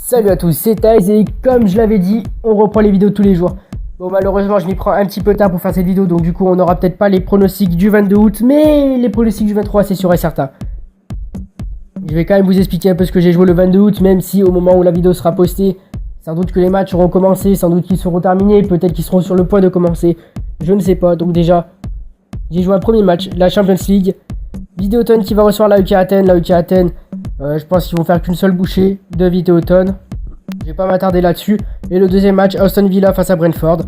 Salut à tous, c'est Taïs et comme je l'avais dit, on reprend les vidéos tous les jours. Bon, malheureusement je m'y prends un petit peu tard pour faire cette vidéo, donc du coup on n'aura peut-être pas les pronostics du 22 août, mais les pronostics du 23 c'est sûr et certain. Je vais quand même vous expliquer un peu ce que j'ai joué le 22 août, même si au moment où la vidéo sera postée, sans doute que les matchs auront commencé, sans doute qu'ils seront terminés, peut-être qu'ils seront sur le point de commencer, je ne sais pas. Donc déjà, j'ai joué un premier match, la Champions League, Videoton qui va recevoir la UK Athènes, je pense qu'ils vont faire qu'une seule bouchée de Videoton. Je vais pas m'attarder là-dessus. Et le deuxième match, Aston Villa face à Brentford.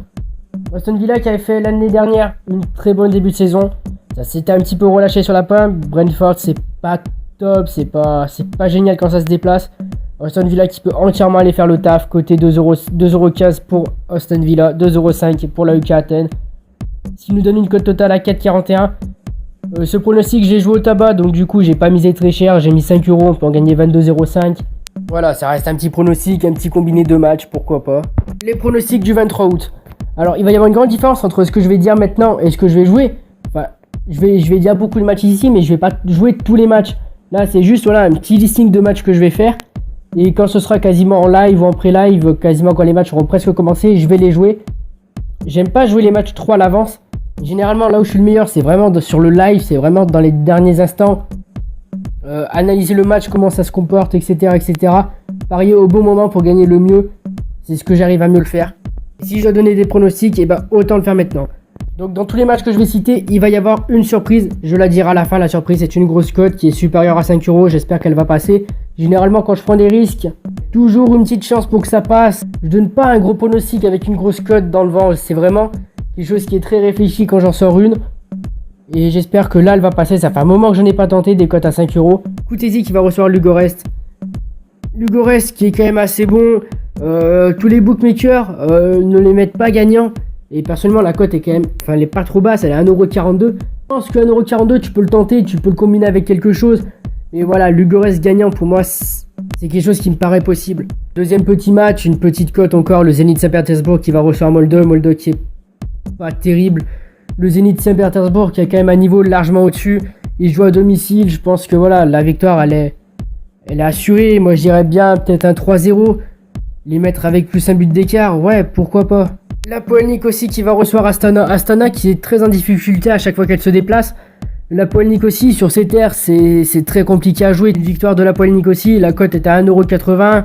Aston Villa qui avait fait l'année dernière une très bonne début de saison. Ça s'était un petit peu relâché sur la pointe. Brentford c'est pas top, c'est pas génial quand ça se déplace. Aston Villa qui peut entièrement aller faire le taf. Côté 2,15€ pour Aston Villa, 2,05€ pour la UK Athènes. Ce qui nous donne une cote totale à 4,41. Ce pronostic j'ai joué au tabac, donc du coup j'ai pas misé très cher, j'ai mis 5€, on peut en gagner 22,05€. Voilà, ça reste un petit pronostic, un petit combiné de matchs, pourquoi pas. Les pronostics du 23 août. Alors il va y avoir une grande différence entre ce que je vais dire maintenant et ce que je vais jouer. Enfin, je vais dire beaucoup de matchs ici, mais je vais pas jouer tous les matchs. Là c'est juste voilà, un petit listing de matchs que je vais faire. Et quand ce sera quasiment en live ou en pré-live, quasiment quand les matchs auront presque commencé, je vais les jouer. J'aime pas jouer les matchs trop à l'avance. Généralement là où je suis le meilleur c'est vraiment sur le live, c'est vraiment dans les derniers instants. Analyser le match, comment ça se comporte, etc. Parier au bon moment pour gagner le mieux, c'est ce que j'arrive à mieux le faire. Et si je dois donner des pronostics, et ben autant le faire maintenant. Donc dans tous les matchs que je vais citer, il va y avoir une surprise, je la dirai à la fin. La surprise c'est une grosse cote qui est supérieure à 5€, j'espère qu'elle va passer. Généralement quand je prends des risques, toujours une petite chance pour que ça passe. Je donne pas un gros pronostic avec une grosse cote dans le vent, c'est vraiment quelque chose qui est très réfléchi quand j'en sors une. Et j'espère que là elle va passer, ça fait un moment que je n'ai pas tenté des cotes à 5€. Koutesi qui va recevoir Ludogorets. Ludogorets qui est quand même assez bon. Tous les bookmakers ne les mettent pas gagnants. Et personnellement la cote est quand même, enfin elle est pas trop basse, elle est à 1,42€. Je pense que 1,42€ tu peux le tenter, tu peux le combiner avec quelque chose. Mais voilà, Ludogorets gagnant pour moi c'est quelque chose qui me paraît possible. Deuxième petit match, une petite cote encore, le Zenit Saint-Pétersbourg qui va recevoir Molde qui est pas terrible. Le Zenit Saint-Pétersbourg qui a quand même un niveau largement au-dessus. Il joue à domicile. Je pense que voilà, la victoire elle est assurée. Moi je dirais bien peut-être un 3-0. Les mettre avec plus un but d'écart. Ouais, pourquoi pas. L'Hapoel Nicosie qui va recevoir Astana. Astana qui est très en difficulté à chaque fois qu'elle se déplace. L'Hapoel Nicosie sur ses terres c'est très compliqué à jouer. Une victoire de l'Hapoel Nicosie. La cote est à 1,80€.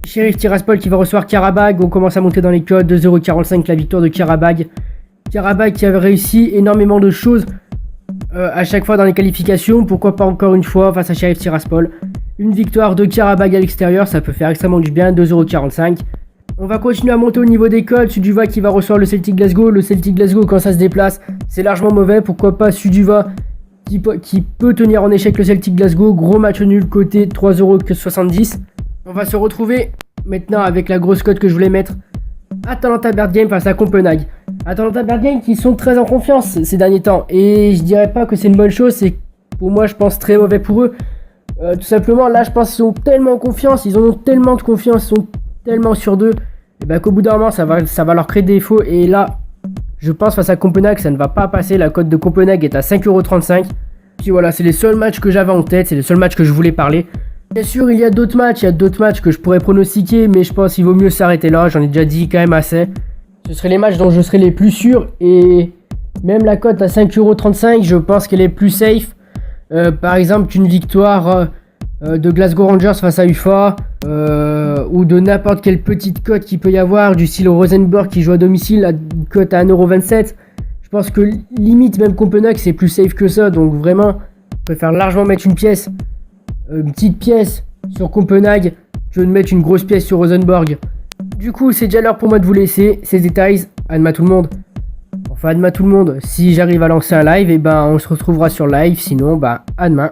Sheriff Tiraspol qui va recevoir Karabag. On commence à monter dans les cotes. 2,45€ la victoire de Karabag. Karabag qui avait réussi énormément de choses à chaque fois dans les qualifications, pourquoi pas encore une fois face à Sheriff Tiraspol. Une victoire de Karabag à l'extérieur, ça peut faire extrêmement du bien, 2,45€. On va continuer à monter au niveau des cotes. Suduva qui va recevoir le Celtic Glasgow. Le Celtic Glasgow quand ça se déplace, c'est largement mauvais, pourquoi pas Suduva qui peut tenir en échec le Celtic Glasgow. Gros match nul, côté 3,70€. On va se retrouver maintenant avec la grosse cote que je voulais mettre. Atalanta Bergame face à Copenhague. Atalanta Bergame qui sont très en confiance ces derniers temps. Et je dirais pas que c'est une bonne chose, c'est pour moi je pense très mauvais pour eux. Tout simplement là je pense qu'ils sont tellement en confiance, ils ont tellement de confiance, ils sont tellement sûrs d'eux. Et ben qu'au bout d'un moment ça va leur créer des défauts. Et là je pense face à Copenhague ça ne va pas passer. La cote de Copenhague est à 5,35€. Puis voilà, c'est les seuls matchs que j'avais en tête, c'est les seuls matchs que je voulais parler. Bien sûr, il y a d'autres matchs que je pourrais pronostiquer, mais je pense qu'il vaut mieux s'arrêter là, j'en ai déjà dit quand même assez. Ce seraient les matchs dont je serais les plus sûr, et même la cote à 5,35€, je pense qu'elle est plus safe. Par exemple, qu'une victoire de Glasgow Rangers face à UFA, ou de n'importe quelle petite cote qu'il peut y avoir, du style Rosenborg qui joue à domicile, à cote à 1,27€. Je pense que limite, même Copenhague, c'est plus safe que ça, donc vraiment, je préfère largement mettre une petite pièce sur Copenhague que de mettre une grosse pièce sur Rosenborg. Du coup c'est déjà l'heure pour moi de vous laisser. C'est Détails, adma tout le monde. Enfin adma tout le monde. Si j'arrive à lancer un live, et ben on se retrouvera sur live. Sinon bah à demain.